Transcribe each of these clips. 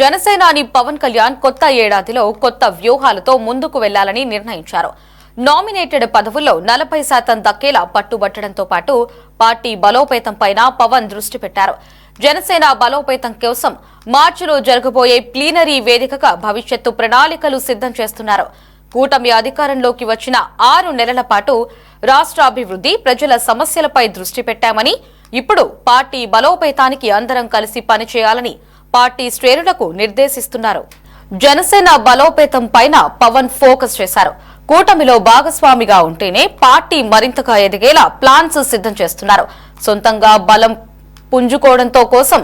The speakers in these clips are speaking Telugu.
జనసేనాని పవన్ కళ్యాణ్ కొత్త ఏడాదిలో కొత్త వ్యూహాలతో ముందుకు వెళ్లాలని నిర్ణయించారు. నామినేటెడ్ పదవుల్లో 40% దక్కేలా పట్టుబట్టడంతో పాటు పార్టీ బలోపేతంపైన పవన్ దృష్టి పెట్టారు. జనసేన బలోపేతం కోసం మార్చిలో జరగబోయే ప్లీనరీ వేదికగా భవిష్యత్తు ప్రణాళికలు సిద్ధం చేస్తున్నారు. కూటమి అధికారంలోకి వచ్చిన 6 నెలల పాటు రాష్ట్ర అభివృద్ధి, ప్రజల సమస్యలపై దృష్టి పెట్టామని, ఇప్పుడు పార్టీ బలోపేతానికి అందరం కలిసి పనిచేయాలని పార్టీ శ్రేణులకు నిర్దేశిస్తున్నారు. జనసేన బలోపేతం పైన పవన్ ఫోకస్ చేశారు. కూటమిలో భాగస్వామిగా ఉంటేనే పార్టీ మరింతగా ఎదిగేలా ప్లాన్స్ సిద్ధం చేస్తున్నారు. సొంతంగా బలం పుంజుకోవడంతో కోసం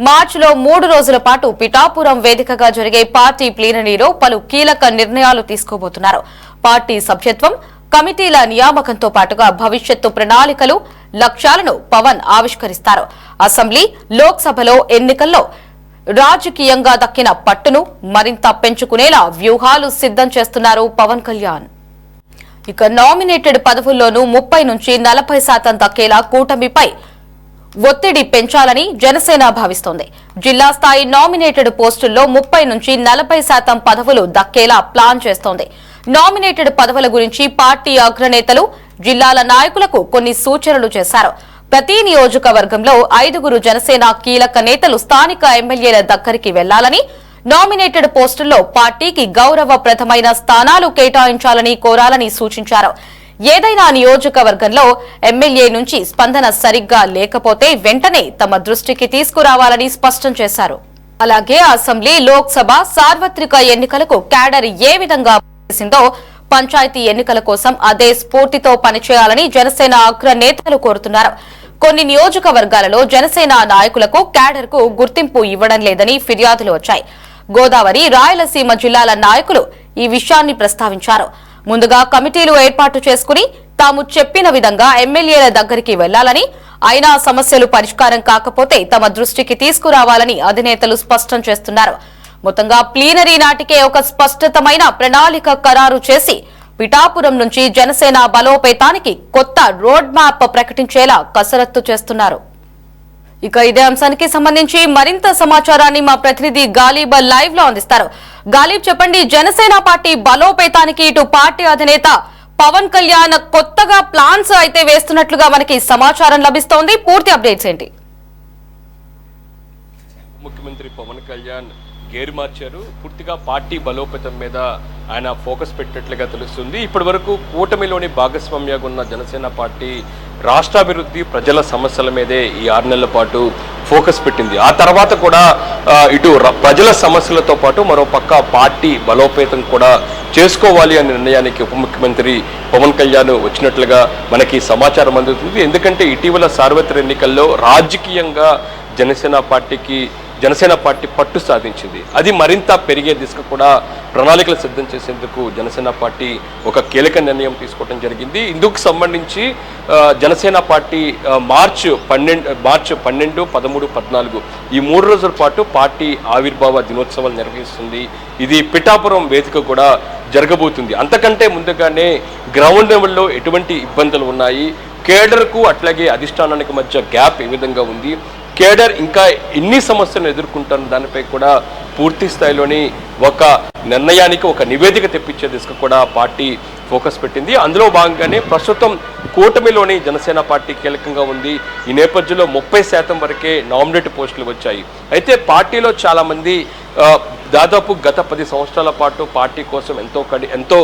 మార్చిలో 3 రోజుల పాటు పిఠాపురం వేదికగా జరిగే పార్టీ ప్లీనరీలో పలు కీలక నిర్ణయాలు తీసుకోబోతున్నారు. పార్టీ సభ్యత్వం, కమిటీల నియామకంతో పాటుగా భవిష్యత్తు ప్రణాళికలు, లక్ష్యాలను పవన్ ఆవిష్కరిస్తారు. అసెంబ్లీ, లోక్సభలో ఎన్నికల్లో రాజకీయంగా దక్కిన పట్టును మరింత పెంచుకునేలా వ్యూహాలు సిద్ధం చేస్తున్నారు పవన్ కళ్యాణ్. ఇక నామినేటెడ్ పదవుల్లోనూ 30 నుంచి 40% దక్కేలా కూటమిపై ఒత్తిడి పెంచాలని జనసేన భావిస్తోంది. జిల్లా స్థాయి నామినేటెడ్ పోస్టుల్లో 30 నుంచి 40% పదవులు దక్కేలా ప్లాన్ చేస్తోంది. నామినేటెడ్ పదవుల గురించి పార్టీ అగ్రనేతలు జిల్లాల నాయకులకు కొన్ని సూచనలు చేశారు. ప్రతి నియోజకవర్గంలో 5 జనసేన కీలక నేతలు స్థానిక ఎమ్మెల్యేల దగ్గరికి వెళ్లాలని, నామినేటెడ్ పోస్టుల్లో పార్టీకి గౌరవప్రదమైన స్థానాలు కేటాయించాలని కోరాలని సూచించారు. ఏదైనా నియోజకవర్గంలో ఎమ్మెల్యే నుంచి స్పందన సరిగ్గా లేకపోతే వెంటనే తమ దృష్టికి తీసుకురావాలని స్పష్టం చేశారు. అలాగే అసెంబ్లీ, లోక్సభ, సార్వత్రిక ఎన్నికలకు క్యాడర్ ఏ విధంగా చేసిందో పంచాయతీ ఎన్నికల కోసం అదే స్ఫూర్తితో పనిచేయాలని జనసేన అగ్రనేతలు కోరుతున్నారు. కొన్ని నియోజకవర్గాలలో జనసేన నాయకులకు, క్యాడర్ కు గుర్తింపు ఇవ్వడం లేదని ఫిర్యాదులు వచ్చాయి. గోదావరి, రాయలసీమ జిల్లాల నాయకులు ఈ విషయాన్ని ప్రస్తావించారు. ముందుగా కమిటీలు ఏర్పాటు చేసుకుని తాము చెప్పిన విధంగా ఎమ్మెల్యేల దగ్గరికి వెళ్లాలని, అయినా సమస్యలు పరిష్కారం కాకపోతే తమ దృష్టికి తీసుకురావాలని అధినేతలు స్పష్టం చేస్తున్నారు. మొత్తంగా ప్లీనరీ నాటికే ఒక స్పష్టతమైన ప్రణాళిక ఖరారు చేసి పిఠాపురం నుంచి జనసేన బలోపేతానికి కొత్త రోడ్ మ్యాప్ ప్రకటించేలా కసరత్తు చేస్తున్నారు. ఇక ఇదే అంశానికి సంబంధించి మరింత సమాచారాన్ని మా ప్రతినిధి గాలిబ్ లైవ్ లో అందిస్తారు. గాలిబ్, చెప్పండి, జనసేన పార్టీ బలోపేతానికి ఇటు పార్టీ అధినేత పవన్ కళ్యాణ్ కొత్తగా ప్లాన్స్ అయితే వేస్తున్నట్లుగా మనకి సమాచారం లభిస్తోంది. పూర్తి అప్డేట్స్ ఏంటి? ముఖ్యమంత్రి పవన్ కళ్యాణ్ గేరు మార్చారు. పూర్తిగా పార్టీ బలోపేతం మీద ఆయన ఫోకస్ పెట్టినట్లుగా తెలుస్తుంది. ఇప్పటి వరకు కూటమిలోని భాగస్వామ్యంగా ఉన్న జనసేన పార్టీ రాష్ట్రాభివృద్ధి, ప్రజల సమస్యల మీదే ఈ 6 నెలల పాటు ఫోకస్ పెట్టింది. ఆ తర్వాత కూడా ఇటు ప్రజల సమస్యలతో పాటు మరో పక్క పార్టీ బలోపేతం కూడా చేసుకోవాలి అనే నిర్ణయానికి ఉప ముఖ్యమంత్రి పవన్ కళ్యాణ్ వచ్చినట్లుగా మనకి సమాచారం అందుతుంది. ఎందుకంటే ఇటీవల సార్వత్రిక ఎన్నికల్లో రాజకీయంగా జనసేన పార్టీ పట్టు సాధించింది. అది మరింత పెరిగే దిశగా కూడా ప్రణాళికలు సిద్ధం చేసేందుకు జనసేన పార్టీ ఒక కీలక నిర్ణయం తీసుకోవడం జరిగింది. ఇందుకు సంబంధించి జనసేన పార్టీ మార్చి 12, 13, 14 ఈ 3 రోజుల పాటు పార్టీ ఆవిర్భావ దినోత్సవాలు నిర్వహిస్తుంది. ఇది పిఠాపురం వేదిక కూడా జరగబోతుంది. అంతకంటే ముందుగానే గ్రౌండ్ లెవెల్లో ఎటువంటి ఇబ్బందులు ఉన్నాయి, కేడర్కు అట్లాగే అధిష్టానానికి మధ్య గ్యాప్ ఏ విధంగా ఉంది, కేడర్ ఇంకా ఎన్ని సమస్యలను ఎదుర్కొంటున్న దానిపై కూడా పూర్తి స్థాయిలోని ఒక నిర్ణయానికి ఒక నివేదిక తెప్పించే దిశగా కూడా పార్టీ ఫోకస్ పెట్టింది. అందులో భాగంగానే ప్రస్తుతం కూటమిలోని జనసేన పార్టీ కీలకంగా ఉంది. ఈ నేపథ్యంలో 30% వరకే నామినేట్ పోస్టులు వచ్చాయి. అయితే పార్టీలో చాలామంది దాదాపు గత 10 సంవత్సరాల పాటు పార్టీ కోసం ఎంతో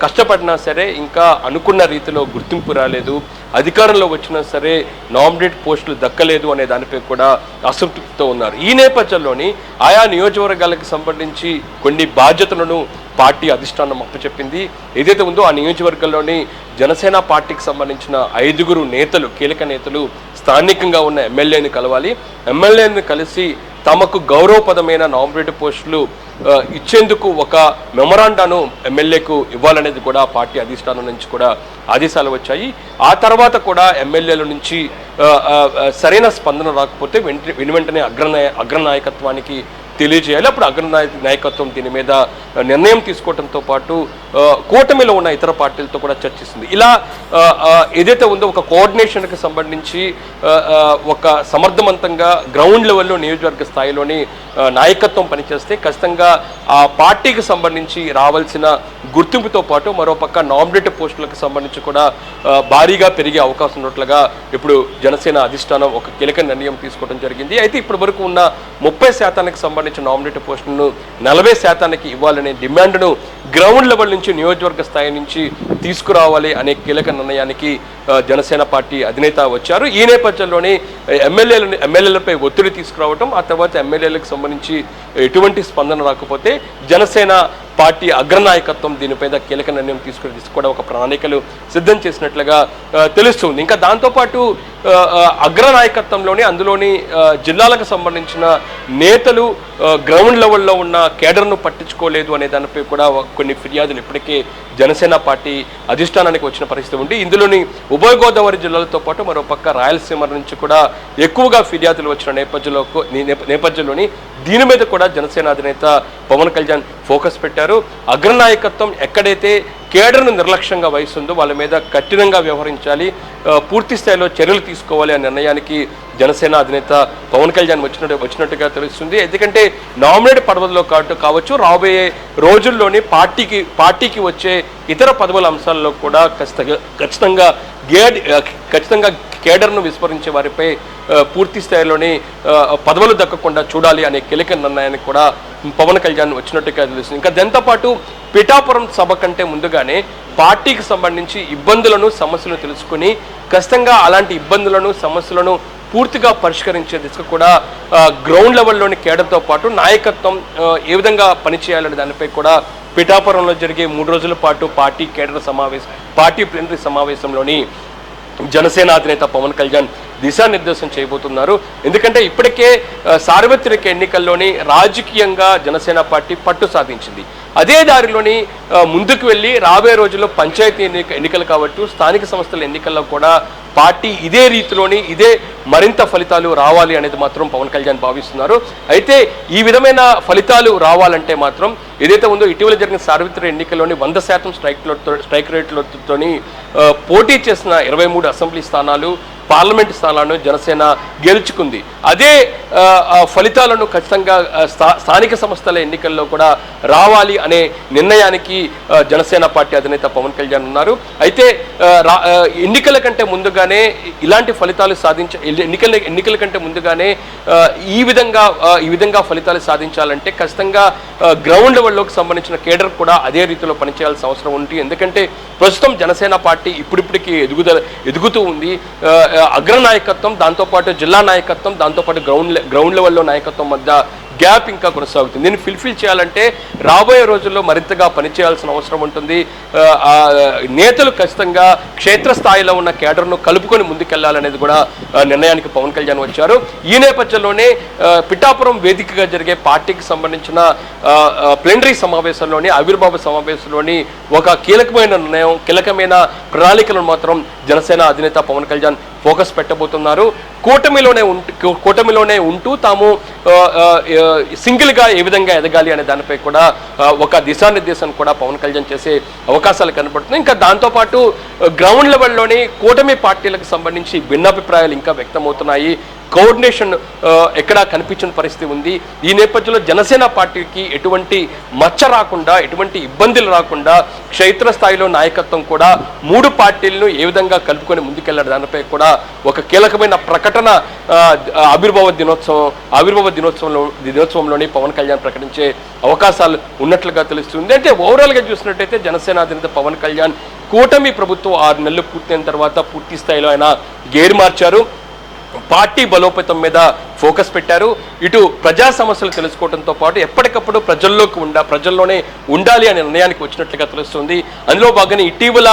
కష్టపడినా సరే ఇంకా అనుకున్న రీతిలో గుర్తింపు రాలేదు, అధికారంలో వచ్చినా సరే నామినేట్ పోస్టులు దక్కలేదు అనే దానిపై కూడా అసంతృప్తితో ఉన్నారు. ఈ నేపథ్యంలోని ఆయా నియోజకవర్గాలకు సంబంధించి కొన్ని బాధ్యతలను పార్టీ అధిష్టానం అప్పచెప్పింది. ఏదైతే ఉందో ఆ నియోజకవర్గంలోని జనసేన పార్టీకి సంబంధించిన 5 నేతలు, కీలక నేతలు స్థానికంగా ఉన్న ఎమ్మెల్యేని కలవాలి. ఎమ్మెల్యేని కలిసి తమకు గౌరవపదమైన నామినేట్ పోస్టులు ఇచ్చేందుకు ఒక మెమొరాండాను ఎమ్మెల్యేకు ఇవ్వాలనేది కూడా పార్టీ అధిష్టానం నుంచి కూడా ఆదేశాలు వచ్చాయి. ఆ తర్వాత కూడా ఎమ్మెల్యేల నుంచి సరైన స్పందన రాకపోతే వెంటనే అగ్రనాయకత్వానికి తెలియజేయాలి. అప్పుడు నాయకత్వం దీని మీద నిర్ణయం తీసుకోవడంతో పాటు కూటమిలో ఉన్న ఇతర పార్టీలతో కూడా చర్చిస్తుంది. ఇలా ఏదైతే ఉందో ఒక కోఆర్డినేషన్కి సంబంధించి ఒక సమర్థవంతంగా గ్రౌండ్ లెవెల్లో నియోజకవర్గ స్థాయిలోని నాయకత్వం పనిచేస్తే ఖచ్చితంగా ఆ పార్టీకి సంబంధించి రావాల్సిన గుర్తింపుతో పాటు మరోపక్క నామినేటెడ్ పోస్టులకు సంబంధించి కూడా భారీగా పెరిగే అవకాశం ఉన్నట్లుగా ఇప్పుడు జనసేన అధిష్టానం ఒక కీలక నిర్ణయం తీసుకోవడం జరిగింది. అయితే ఇప్పటి వరకు ఉన్న 30% సంబంధించిన నామినేటెడ్ పోస్టులను 40% ఇవ్వాలనే డిమాండ్ను గ్రౌండ్ లెవెల్ నుంచి నియోజకవర్గ స్థాయి నుంచి తీసుకురావాలి అనే కీలక నిర్ణయానికి జనసేన పార్టీ అధినేత వచ్చారు. ఈ నేపథ్యంలోనే ఎమ్మెల్యేలపై ఒత్తిడి తీసుకురావటం, ఆ తర్వాత ఎమ్మెల్యేలకు సంబంధించి ఎటువంటి స్పందన రాకపోతే జనసేన పార్టీ అగ్రనాయకత్వం దీనిపైన కీలక నిర్ణయం తీసుకోవడం ఒక ప్రణాళికలు సిద్ధం చేసినట్లుగా తెలుస్తుంది. ఇంకా దాంతోపాటు అగ్రనాయకత్వంలోని అందులోని జిల్లాలకు సంబంధించిన నేతలు గ్రౌండ్ లెవెల్లో ఉన్న కేడర్ను పట్టించుకోలేదు అనే దానిపై కూడా కొన్ని ఫిర్యాదులు ఇప్పటికే జనసేన పార్టీ అధిష్టానానికి వచ్చిన పరిస్థితి ఉంది. ఇందులోని ఉభయ గోదావరి జిల్లాలతో పాటు మరోపక్క రాయలసీమ నుంచి కూడా ఎక్కువగా ఫిర్యాదులు వచ్చిన నేపథ్యంలోని దీని మీద కూడా జనసేన అధినేత పవన్ కళ్యాణ్ ఫోకస్ పెట్టారు. అగ్రనాయకత్వం ఎక్కడైతే కేడర్ను నిర్లక్ష్యంగా వహిస్తుందో వాళ్ళ మీద కఠినంగా వ్యవహరించాలి, పూర్తి స్థాయిలో చర్యలు తీసుకోవాలి అనే నిర్ణయానికి జనసేన అధినేత పవన్ కళ్యాణ్ వచ్చినట్టుగా తెలుస్తుంది. ఎందుకంటే నామినేట్ పదవుల్లో కావచ్చు రాబోయే రోజుల్లోని పార్టీకి వచ్చే ఇతర పదవుల అంశాల్లో కూడా ఖచ్చితంగా కేడర్ను విస్మరించే వారిపై పూర్తి స్థాయిలోని పదవులు దక్కకుండా చూడాలి అనే కీలక నిర్ణయానికి కూడా పవన్ కళ్యాణ్ వచ్చినట్టుగా తెలుస్తుంది. ఇంకా దాంతో పాటు పిఠాపురం సభ కంటే ముందుగానే పార్టీకి సంబంధించి ఇబ్బందులను సమస్యలను తెలుసుకుని ఖచ్చితంగా అలాంటి ఇబ్బందులను సమస్యలను పూర్తిగా పరిష్కరించే దిశగా కూడా గ్రౌండ్ లెవెల్లోని కేడర్తో పాటు నాయకత్వం ఏ విధంగా పనిచేయాలనే దానిపై కూడా పిఠాపురంలో జరిగే 3 రోజుల పాటు పార్టీ ప్లీనరీ సమావేశంలోని జనసేన అధినేత పవన్ కళ్యాణ్ దిశానిర్దేశం చేయబోతున్నారు. ఎందుకంటే ఇప్పటికే సార్వత్రిక ఎన్నికల్లోని రాజకీయంగా జనసేన పార్టీ పట్టు సాధించింది. అదే దారిలోని ముందుకు వెళ్ళి రాబోయే రోజుల్లో పంచాయతీ ఎన్నికలు కావచ్చు, స్థానిక సంస్థల ఎన్నికల్లో కూడా పార్టీ ఇదే రీతిలోని ఇదే మరింత ఫలితాలు రావాలి అనేది మాత్రం పవన్ కళ్యాణ్ భావిస్తున్నారు. అయితే ఈ విధమైన ఫలితాలు రావాలంటే మాత్రం ఏదైతే ఉందో ఇటీవల జరిగిన సార్వత్రిక ఎన్నికల్లోని 100% స్ట్రైక్ రేట్లతోని పోటీ చేసిన 23 అసెంబ్లీ స్థానాలు, పార్లమెంటు స్థానాలను జనసేన గెలుచుకుంది. అదే ఫలితాలను ఖచ్చితంగా స్థానిక సంస్థల ఎన్నికల్లో కూడా రావాలి అనే నిర్ణయానికి జనసేన పార్టీ అధినేత పవన్ కళ్యాణ్ ఉన్నారు. అయితే ఎన్నికల కంటే ముందుగానే ఇలాంటి ఫలితాలు ఎన్నికల కంటే ముందుగానే ఈ విధంగా ఫలితాలు సాధించాలంటే ఖచ్చితంగా గ్రౌండ్ లెవెల్లోకి సంబంధించిన కేడర్ కూడా అదే రీతిలో పనిచేయాల్సిన అవసరం ఉంది. ఎందుకంటే ప్రస్తుతం జనసేన పార్టీ ఇప్పుడిప్పటికీ ఎదుగుతూ ఉంది. అగ్రనాయకత్వం, దాంతోపాటు జిల్లా నాయకత్వం, దాంతోపాటు గ్రౌండ్ లెవెల్లో నాయకత్వం మధ్య గ్యాప్ ఇంకా కొనసాగుతుంది. దీన్ని ఫిల్ఫిల్ చేయాలంటే రాబోయే రోజుల్లో మరింతగా పనిచేయాల్సిన అవసరం ఉంటుంది. నేతలు ఖచ్చితంగా క్షేత్రస్థాయిలో ఉన్న కేడర్ను కలుపుకొని ముందుకెళ్లాలనేది కూడా నిర్ణయానికి పవన్ కళ్యాణ్ వచ్చారు. ఈ నేపథ్యంలోనే పిఠాపురం వేదికగా జరిగే పార్టీకి సంబంధించిన ప్లీనరీ సమావేశంలోని ఆవిర్భావ సమావేశంలోని ఒక కీలకమైన నిర్ణయం, కీలకమైన ప్రణాళికలను మాత్రం జనసేన అధినేత పవన్ కళ్యాణ్ ఫోకస్ పెట్టబోతున్నారు. కూటమిలోనే ఉంటూ తాము సింగిల్గా ఏ విధంగా ఎదగాలి అనే దానిపై కూడా ఒక దిశానిర్దేశం కూడా పవన్ కళ్యాణ్ చేసే అవకాశాలు కనబడుతున్నాయి. ఇంకా దాంతోపాటు గ్రౌండ్ లెవెల్లోని కూటమి పార్టీలకు సంబంధించి భిన్నాభిప్రాయాలు ఇంకా వ్యక్తమవుతున్నాయి. కోఆర్డినేషన్ ఎక్కడా కనిపించిన పరిస్థితి ఉంది. ఈ నేపథ్యంలో జనసేన పార్టీకి ఎటువంటి మచ్చ రాకుండా, ఎటువంటి ఇబ్బందులు రాకుండా క్షేత్రస్థాయిలో నాయకత్వం కూడా 3 పార్టీలను ఏ విధంగా కలుపుకొని ముందుకెళ్లారు దానిపై కూడా ఒక కీలకమైన ప్రకటన ఆవిర్భావ దినోత్సవంలోని పవన్ కళ్యాణ్ ప్రకటించే అవకాశాలు ఉన్నట్లుగా తెలుస్తుంది. అంటే ఓవరాల్గా చూసినట్టయితే జనసేన అధినేత పవన్ కళ్యాణ్ కూటమి ప్రభుత్వం 6 నెలలు పూర్తయిన తర్వాత పూర్తి స్థాయిలో ఆయన గేరు మార్చారు. పార్టీ బలోపేతం మీద ఫోకస్ పెట్టారు. ఇటు ప్రజా సమస్యలు తెలుసుకోవడంతో పాటు ఎప్పటికప్పుడు ప్రజల్లోనే ఉండాలి అనే నిర్ణయానికి వచ్చినట్లుగా తెలుస్తుంది. అందులో భాగంగా ఇటీవల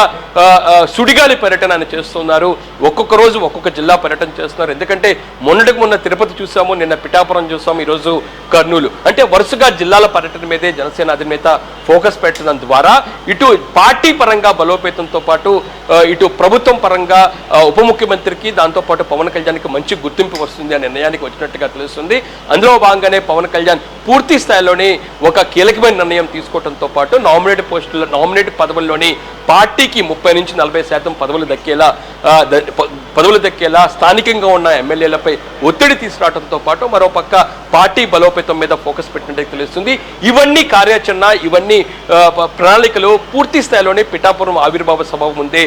సుడిగాలి పర్యటన ఆయన చేస్తున్నారు. ఒక్కొక్క రోజు ఒక్కొక్క జిల్లా పర్యటన చేస్తున్నారు. ఎందుకంటే మొన్న తిరుపతి చూసాము, నిన్న పిఠాపురం చూసాము, ఈరోజు కర్నూలు. అంటే వరుసగా జిల్లాల పర్యటన మీదే జనసేన అధినేత ఫోకస్ పెట్టడం ద్వారా ఇటు పార్టీ పరంగా బలోపేతంతో పాటు ఇటు ప్రభుత్వం పరంగా ఉప ముఖ్యమంత్రికి దాంతోపాటు పవన్ కళ్యాణ్కి మంచి గుర్తింపు వస్తుంది అనే నిర్ణయానికి వచ్చినట్టుగా తెలుస్తుంది. అందులో భాగంగానే పవన్ కళ్యాణ్ పూర్తి స్థాయిలోని ఒక కీలకమైన నిర్ణయం తీసుకోవడంతో పాటు నామినేట్ పదవుల్లోని పార్టీకి 30 నుంచి 40% పదవులు దక్కేలా స్థానికంగా ఉన్న ఎమ్మెల్యేలపై ఒత్తిడి తీసుకురావడంతో పాటు మరోపక్క పార్టీ బలోపేతం మీద ఫోకస్ పెట్టినట్టు తెలుస్తుంది. ఇవన్నీ కార్యాచరణ, ఇవన్నీ ప్రణాళికలు పూర్తి స్థాయిలోనే పిఠాపురం ఆవిర్భావ సభ ముందే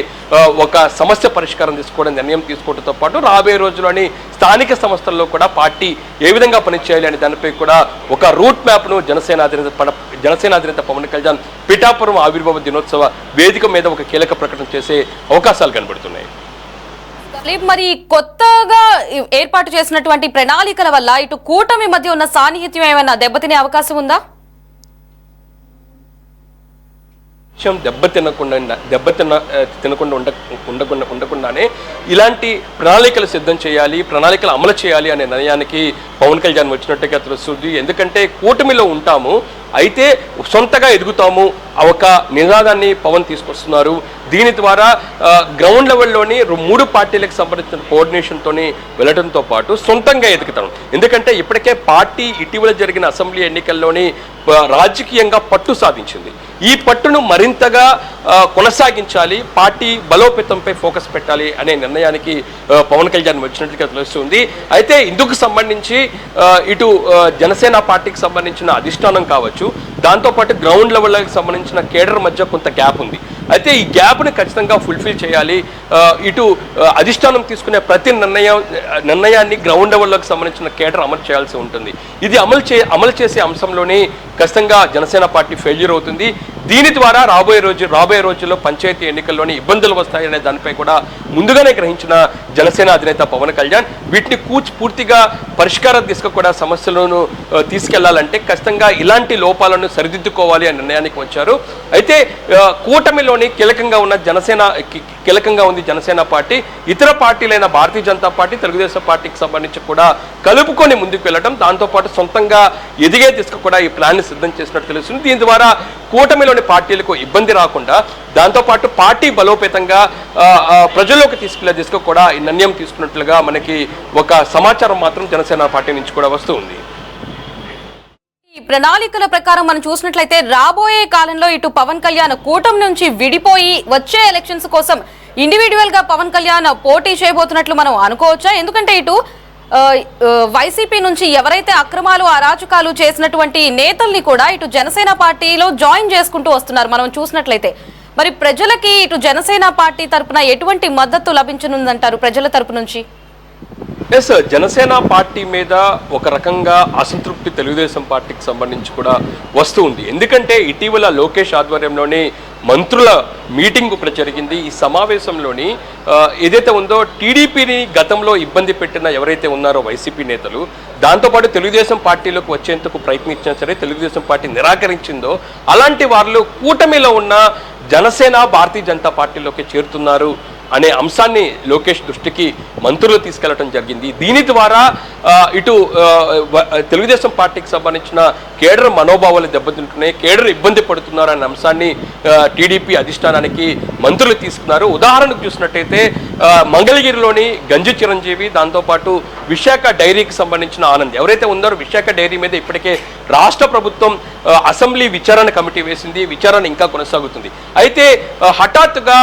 ఒక సమస్య పరిష్కారం నిర్ణయం తీసుకోవడంతో పాటు రాబోయే రోజుల్లోని స్థానిక సంస్థల్లో కూడా పార్టీ ఏ విధంగా పనిచేయాలి అనే దానిపై కూడా ఒక రూట్ మ్యాప్ను జనసేన అధినేత పవన్ కళ్యాణ్ పిఠాపురం ఆవిర్భావ దినోత్సవ వేదిక మీద ఒక కీలక ప్రకటన చేసే అవకాశాలు కనబడుతున్నాయి. మరి కొత్తగా ఏర్పాటు చేసినటువంటి ప్రణాళికల వల్ల ఇటు కూటమి మధ్య ఉన్న సాన్నిహిత్యం ఏమైనా దెబ్బతినే అవకాశం ఉందా? ఉండకుండానే ఇలాంటి ప్రణాళికలు సిద్ధం చేయాలి, ప్రణాళికలు అమలు చేయాలి అనే నిర్ణయానికి పవన్ కళ్యాణ్ వచ్చినట్టుగా తెలుస్తుంది. ఎందుకంటే కూటమిలో ఉంటాము, అయితే సొంతగా ఎదుగుతాము ఒక నినాదాన్ని పవన్ తీసుకొస్తున్నారు. దీని ద్వారా గ్రౌండ్ లెవెల్లోని 3 పార్టీలకు సంబంధించిన కోఆర్డినేషన్తోని వెళ్ళడంతో పాటు సొంతంగా ఎదుగుతాం. ఎందుకంటే ఇప్పటికే పార్టీ ఇటీవల జరిగిన అసెంబ్లీ ఎన్నికల్లోని రాజకీయంగా పట్టు సాధించింది. ఈ పట్టును మరింతగా కొనసాగించాలి, పార్టీ బలోపేతంపై ఫోకస్ పెట్టాలి అనే నిర్ణయానికి పవన్ కళ్యాణ్ వచ్చినట్టుగా తెలుస్తుంది. అయితే ఇందుకు సంబంధించి ఇటు జనసేన పార్టీకి సంబంధించిన అధిష్టానం కావచ్చు, దాంతోపాటు గ్రౌండ్ లెవెల్కి సంబంధించిన కేడర్ మధ్య కొంత గ్యాప్ ఉంది. అయితే ఈ గ్యాప్ని ఖచ్చితంగా ఫుల్ఫిల్ చేయాలి. ఇటు అధిష్టానం తీసుకునే ప్రతి నిర్ణయాన్ని గ్రౌండ్ లెవెల్లోకి సంబంధించిన కేడర్ అమలు చేయాల్సి ఉంటుంది. ఇది అమలు చేసే అంశంలోనే ఖచ్చితంగా జనసేన పార్టీ ఫెయిల్యూర్ అవుతుంది. దీని ద్వారా రాబోయే రోజుల్లో పంచాయతీ ఎన్నికల్లోని ఇబ్బందులు వస్తాయనే దానిపై కూడా ముందుగానే గ్రహించిన జనసేన అధినేత పవన్ కళ్యాణ్ వీటిని పూర్తిగా పరిష్కార దిశగా కూడా సమస్యలను తీసుకెళ్లాలంటే ఖచ్చితంగా ఇలాంటి లోపాలను సరిదిద్దుకోవాలి అనే నిర్ణయానికి వచ్చారు. అయితే కూటమిలోని కీలకంగా ఉంది జనసేన పార్టీ. ఇతర పార్టీలైన భారతీయ జనతా పార్టీ, తెలుగుదేశం పార్టీకి సంబంధించి కూడా కలుపుకొని ముందుకు వెళ్ళడం, దాంతోపాటు సొంతంగా ఎదిగే దిశగా కూడా ఈ ప్లాన్ సిద్ధం చేసినట్టు తెలుస్తుంది. దీని ద్వారా కూటమిలోని పార్టీలకు ఇబ్బంది రాకుండా, దాంతోపాటు పార్టీ బలోపేతంగా ప్రజల్లోకి తీసుకెళ్లే దిశగా కూడా ఈ నిర్ణయం తీసుకున్నట్లుగా మనకి ఒక సమాచారం మాత్రం జనసేన పార్టీ నుంచి కూడా వస్తూ ఉంది. ఈ ప్రణాళికల ప్రకారం మనం చూసినట్లయితే రాబోయే కాలంలో ఇటు పవన్ కళ్యాణ్ కూటమి నుంచి విడిపోయి వచ్చే ఎలక్షన్స్ కోసం ఇండివిడ్యువల్ గా పవన్ కళ్యాణ్ పోటీ చేయబోతున్నట్లు మనం అనుకోవచ్చా? ఎందుకంటే ఇటు వైసీపీ నుంచి ఎవరైతే అక్రమాలు అరాచకాలు చేసినటువంటి నేతల్ని కూడా ఇటు జనసేన పార్టీలో జాయిన్ చేసుకుంటూ వస్తున్నారు మనం చూసినట్లయితే. మరి ప్రజలకి ఇటు జనసేన పార్టీ తరపున ఎటువంటి మద్దతు లభించనుందంటారు ప్రజల తరపు నుంచి? ఎస్, జనసేన పార్టీ మీద ఒక రకంగా అసంతృప్తి తెలుగుదేశం పార్టీకి సంబంధించి కూడా వస్తూ ఉంది. ఎందుకంటే ఇటీవల లోకేష్ ఆధ్వర్యంలోని మంత్రుల మీటింగ్ ఒకటి జరిగింది. ఈ సమావేశంలోని ఏదైతే ఉందో టీడీపీని గతంలో ఇబ్బంది పెట్టిన ఎవరైతే ఉన్నారో వైసీపీ నేతలు, దాంతోపాటు తెలుగుదేశం పార్టీలోకి వచ్చేందుకు ప్రయత్నించినా సరే తెలుగుదేశం పార్టీ నిరాకరించిందో అలాంటి వాళ్ళు కూటమిలో ఉన్న జనసేన భారతీయ జనతా పార్టీలోకి చేరుతున్నారు అనే అంశాన్ని లోకేష్ దృష్టికి మంత్రులు తీసుకెళ్లడం జరిగింది. దీని ద్వారా ఇటు తెలుగుదేశం పార్టీకి సంబంధించిన కేడర్ మనోభావాలు దెబ్బతింటున్నాయి, కేడర్ ఇబ్బంది పడుతున్నారు అనే అంశాన్ని టీడీపీ అధిష్టానానికి మంత్రులు తీసుకున్నారు. ఉదాహరణకు చూసినట్టయితే మంగళగిరిలోని గంజి చిరంజీవి, దాంతోపాటు విశాఖ డైరీకి సంబంధించిన ఆనంద్ ఎవరైతే ఉన్నారో విశాఖ డైరీ మీద ఇప్పటికే రాష్ట్ర ప్రభుత్వం అసెంబ్లీ విచారణ కమిటీ వేసింది. విచారణ ఇంకా కొనసాగుతుంది. అయితే హఠాత్తుగా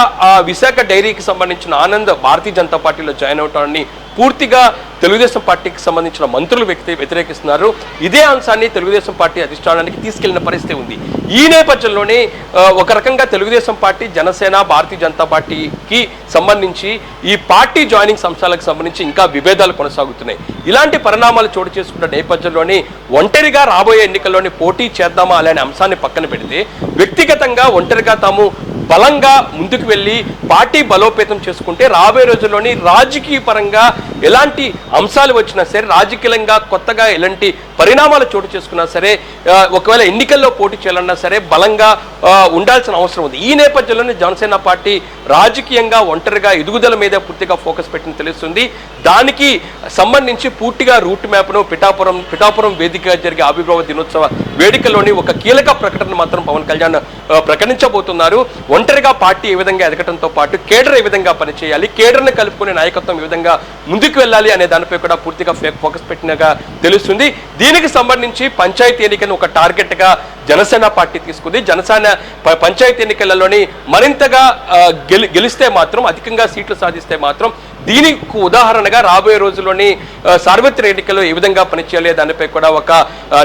విశాఖ డైరీకి సంబంధించిన ఆనంద్ భారతీయ జనతా పార్టీలో జాయిన్ అవటాన్ని పూర్తిగా తెలుగుదేశం పార్టీకి సంబంధించిన మంత్రులు వ్యతిరేకిస్తున్నారు. ఇదే అంశాన్ని తెలుగుదేశం పార్టీ అధిష్టానానికి తీసుకెళ్లిన పరిస్థితి ఉంది. ఈ నేపథ్యంలోనే ఒక రకంగా తెలుగుదేశం పార్టీ, జనసేన, భారతీయ జనతా పార్టీకి సంబంధించి ఈ పార్టీ జాయినింగ్ అంశాలకు సంబంధించి ఇంకా విభేదాలు కొనసాగుతున్నాయి. ఇలాంటి పరిణామాలు చోటు చేసుకున్న నేపథ్యంలోనే ఒంటరిగా రాబోయే ఎన్నికల్లోని పోటీ చేద్దామా అనే అంశాన్ని పక్కన పెడితే వ్యక్తిగతంగా ఒంటరిగా తాము బలంగా ముందుకు వెళ్ళి పార్టీ బలోపేతం చేసుకుంటే రాబోయే రోజుల్లోని రాజకీయ పరంగా ఎలాంటి అంశాలు వచ్చినా సరే, రాజకీయంగా కొత్తగా ఎలాంటి పరిణామాలు చోటు చేసుకున్నా సరే, ఒకవేళ ఎన్నికల్లో పోటీ చేయాలన్నా సరే బలంగా ఉండాల్సిన అవసరం ఉంది. ఈ నేపథ్యంలోనే జనసేన పార్టీ రాజకీయంగా ఒంటరిగా ఎదుగుదల మీద పూర్తిగా ఫోకస్ పెట్టిన తెలుస్తుంది. దానికి సంబంధించి పూర్తిగా రూట్ మ్యాప్ను పిఠాపురం వేదికగా జరిగే ఆవిర్భావ దినోత్సవ వేడుకలోని ఒక కీలక ప్రకటన మాత్రం పవన్ కళ్యాణ్ ప్రకటించబోతున్నారు. ఒంటరిగా పార్టీ ఏ విధంగా ఎదగడంతో పాటు కేడర్ ఏ విధంగా పనిచేయాలి, కేడర్ని కలుపుకునే నాయకత్వం ఏ విధంగా ముందుకు వెళ్ళాలి అనే దానిపై కూడా పూర్తిగా ఫోకస్ పెట్టినగా తెలుస్తుంది. దీనికి సంబంధించి పంచాయతీ ఎన్నికను ఒక టార్గెట్ గా జనసేన పార్టీ తీసుకుంది. జనసేన పంచాయతీ ఎన్నికలలోని మరింతగా గెలిస్తే మాత్రం, అధికంగా సీట్లు సాధిస్తే మాత్రం దీనికి ఉదాహరణగా రాబోయే రోజుల్లోని సార్వత్రిక ఎన్నికల్లో ఏ విధంగా పనిచేయాలి దానిపై కూడా ఒక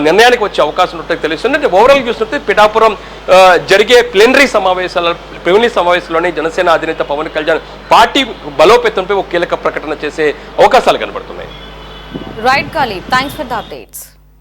నిర్ణయానికి వచ్చే అవకాశం ఉన్నట్టు తెలుస్తుంది. ఓవరాల్ చూసినట్టు పిఠాపురం జరిగే ప్లీనరీ సమావేశంలోని జనసేన అధినేత పవన్ కళ్యాణ్ పార్టీ బలోపేతంపై ఒక కీలక ప్రకటన చేసే అవకాశాలు కనబడుతున్నాయి. Right Kali, thanks for the updates.